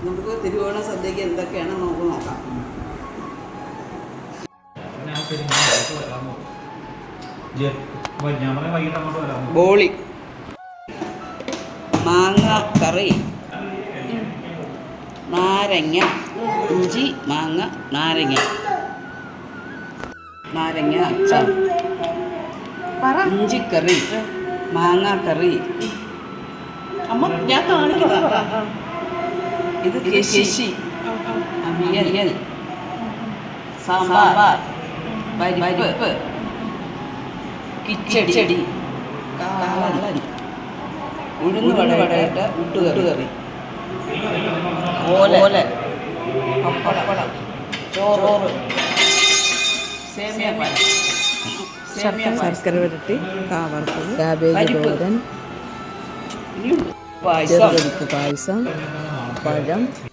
നമുക്ക് തിരുവോണ സദ്യക്ക് എന്തൊക്കെയാണ് നമുക്ക് നോക്കാം. ബോളി, മാങ്ങ കറി, നാരങ്ങ, ഇഞ്ചി മാങ്ങ നാരങ്ങ, നാരങ്ങ അച്ചാർ, ഇഞ്ചിക്കറി, മാങ്ങ കറി. അമ്മ ഞാൻ കാണിക്കാം. ഇത് കെശി, അവിയൽ, സാമ്പാർ, പരിപ്പ്, കിച്ചടി, കാളൻ, ഉഴുന്നുവടയുടെ കൂട്ടുകറി, ഓല, പപ്പടം, ചോറ്, ശർക്കര വരട്ടി, കാവറുത്തത്, കാബേജ് തോരൻ, പായസം, പായസം, പഴം.